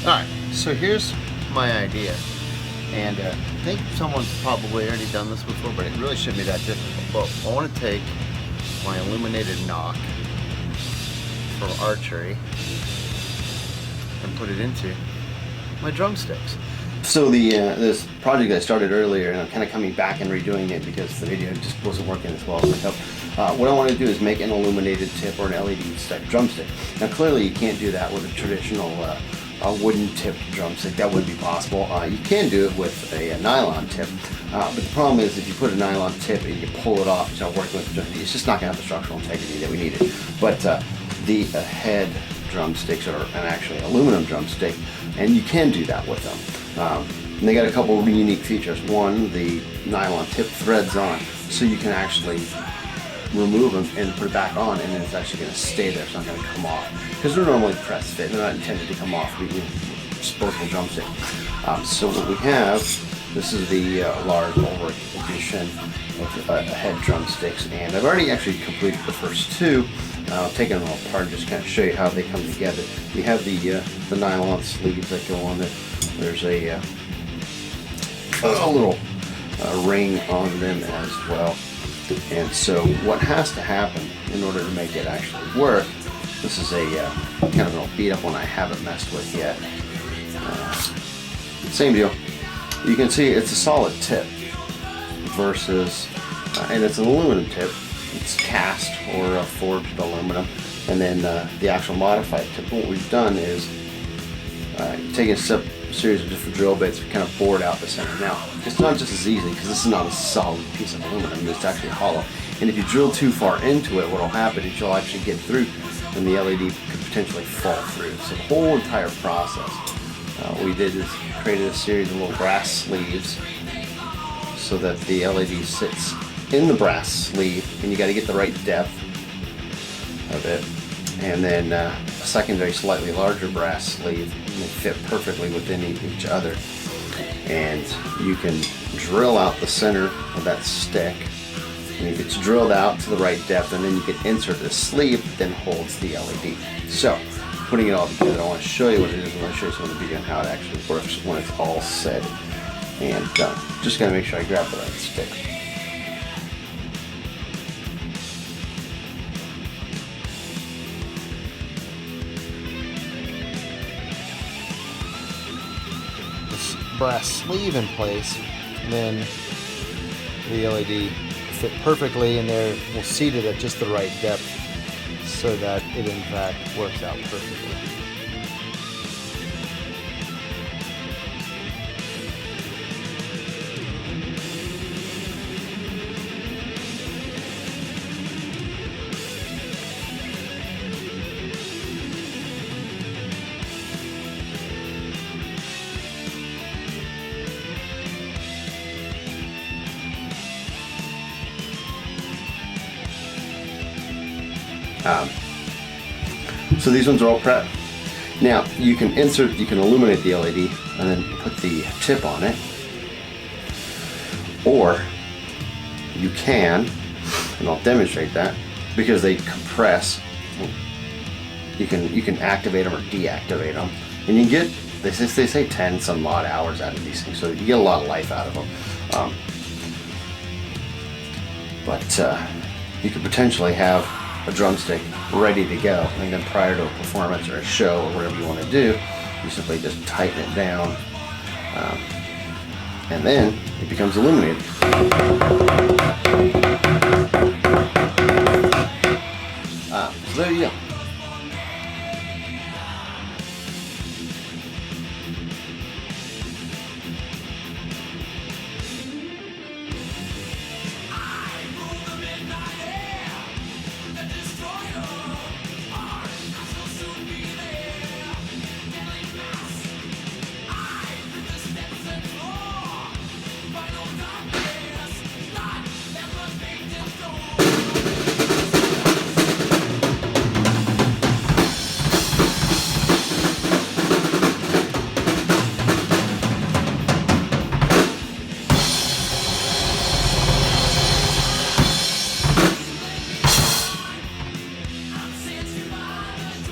Alright, so here's my idea. And I think someone's probably already done this before, but it really shouldn't be that difficult. But I want to take my illuminated knock for archery and put it into my drumsticks. So this project I started earlier, and I'm kind of coming back and redoing it because the video just wasn't working as well as I hoped. What I want to do is make an illuminated tip or an LED type drumstick. Now clearly you can't do that with a traditional wooden tipped drumstick. That wouldn't be possible. You can do it with a nylon tip, but the problem is if you put a nylon tip and you pull it off, start working with it, it's just not going to have the structural integrity that we needed. But the head drumsticks are an actually aluminum drumstick, and you can do that with them. And they got a couple of unique features. One, the nylon tip threads on, so you can actually remove them and put it back on, and then it's actually going to stay there. It's not going to come off because they're normally press fit. They're not intended to come off. We disposable drumstick. So what we have, this is the Lars Ulrich edition of head drumsticks, and I've already actually completed the first two. I'll take them all apart and just kind of show you how they come together. We have the nylon sleeves that go on there. There's a little ring on them as well. And so what has to happen in order to make it actually work, this is a kind of an old beat up one I haven't messed with yet. Same deal. You can see it's a solid tip versus, and it's an aluminum tip. It's cast or forged aluminum. And then the actual modified tip. What we've done is taken a series of different drill bits, kind of bored out the center. Now, it's not just as easy because this is not a solid piece of aluminum, it's actually hollow. And if you drill too far into it, what will happen is you'll actually get through and the LED could potentially fall through. So the whole entire process, what we did is created a series of little brass sleeves so that the LED sits in the brass sleeve, and you got to get the right depth of it. And then a secondary slightly larger brass sleeve, and they fit perfectly within each other. And you can drill out the center of that stick, and if it's drilled out to the right depth, and then you can insert the sleeve that then holds the LED. So putting it all together, I want to show you what it is. I want to show you some of the video on how it actually works when it's all said and done. Just gotta make sure I grab the right stick. Brass sleeve in place, and then the LED fit perfectly in there. We'll seat it at just the right depth so that it in fact works out perfectly. So these ones are all prepped. Now you can illuminate the LED and then put the tip on it, or you can, and I'll demonstrate that, because they compress. You can activate them or deactivate them, and you can get they say 10 some odd hours out of these things, so you get a lot of life out of them. But you could potentially have a drumstick ready to go, and then prior to a performance or a show or whatever you want to do, you simply just tighten it down, and then it becomes illuminated.